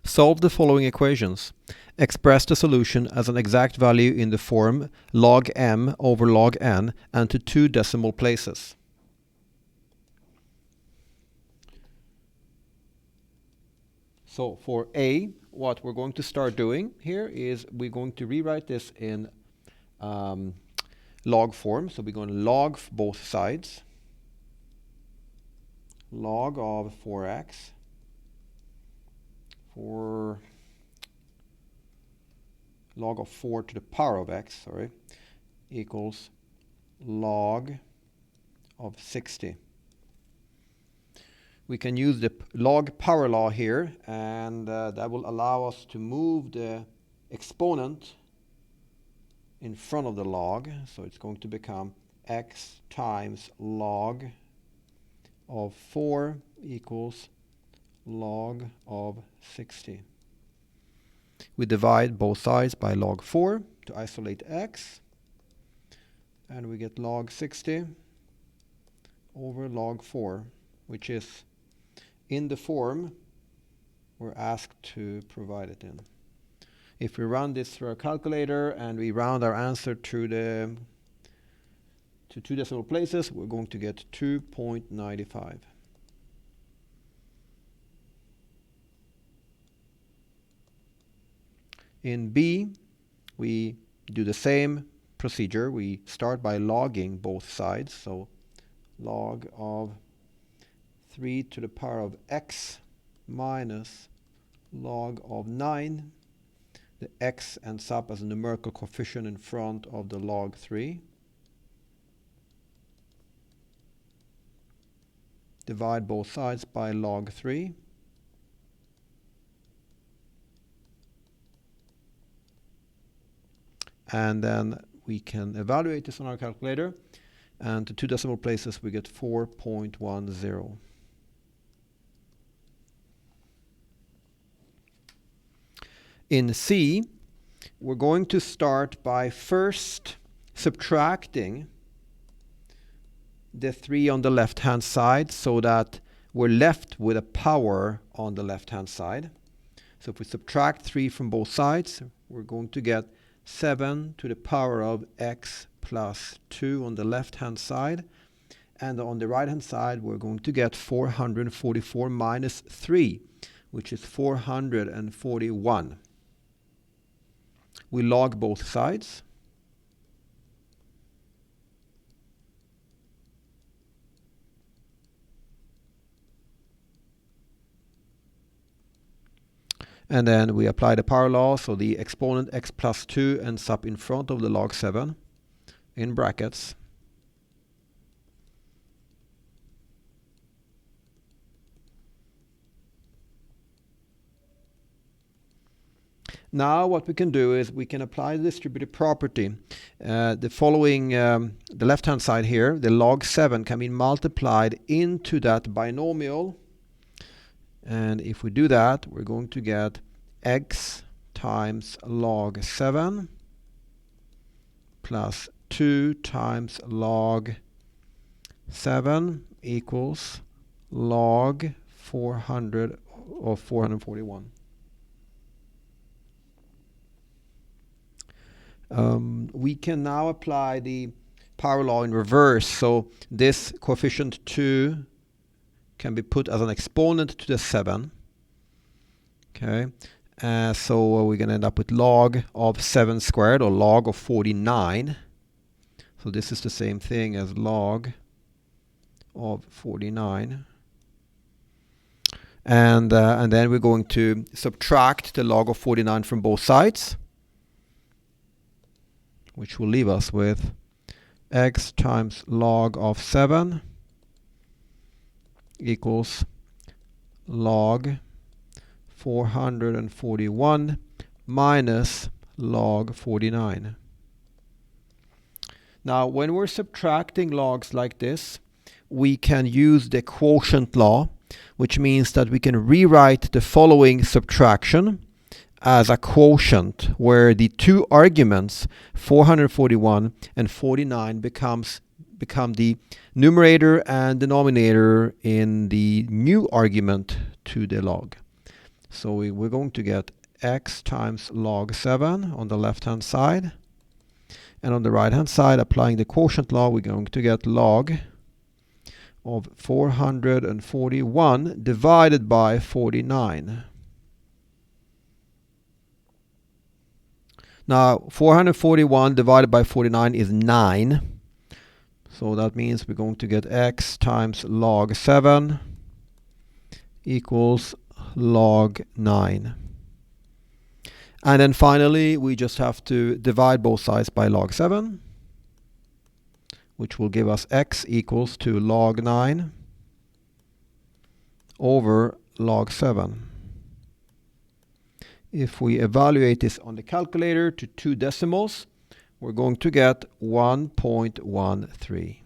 Solve the following equations. Express the solution as an exact value in the form log m over log n and to 2 decimal places. So for A, what we're going to start doing here is we're going to rewrite this in log form. So we're going to log both sides. Log of 4x for log of 4 to the power of x, equals log of 60. We can use the log power law here, and that will allow us to move the exponent in front of the log. So it's going to become x times log of 4 equals log of 60. We divide both sides by log 4 to isolate x, and we get log 60 over log 4, which is in the form we're asked to provide it in. If we run this through our calculator and we round our answer to 2 decimal places, we're going to get 2.95. In B, we do the same procedure. We start by logging both sides. So log of 3 to the power of x minus log of 9. The x ends up as a numerical coefficient in front of the log 3. Divide both sides by log 3. And then we can evaluate this on our calculator. And to 2 decimal places, we get 4.10. In C, we're going to start by first subtracting the 3 on the left-hand side so that we're left with a power on the left-hand side. So if we subtract 3 from both sides, we're going to get 7 to the power of x plus 2 on the left-hand side. And on the right-hand side, we're going to get 444 minus 3, which is 441. We log both sides. And then we apply the power law, so the exponent x plus 2 ends up in front of the log 7 in brackets. Now what we can do is we can apply the distributive property. The following, the left-hand side here, the log 7 can be multiplied into that binomial. And if we do that, we're going to get x times log 7 plus 2 times log 7 equals log 400 of 441. We can now apply the power law in reverse. So this coefficient 2 can be put as an exponent to the 7. Okay, so we're going to end up with log of 7 squared, or log of 49. So this is the same thing as log of 49. And then we're going to subtract the log of 49 from both sides, which will leave us with x times log of 7 equals log 441 minus log 49. Now, when we're subtracting logs like this, we can use the quotient law, which means that we can rewrite the following subtraction as a quotient, where the two arguments, 441 and 49, become the numerator and denominator in the new argument to the log. So we're going to get x times log 7 on the left-hand side. And on the right-hand side, applying the quotient law, we're going to get log of 441 divided by 49. Now, 441 divided by 49 is 9. So that means we're going to get x times log 7 equals log 9. And then finally, we just have to divide both sides by log 7, which will give us x equals to log 9 over log 7. If we evaluate this on the calculator to 2 decimals, we're going to get 1.13.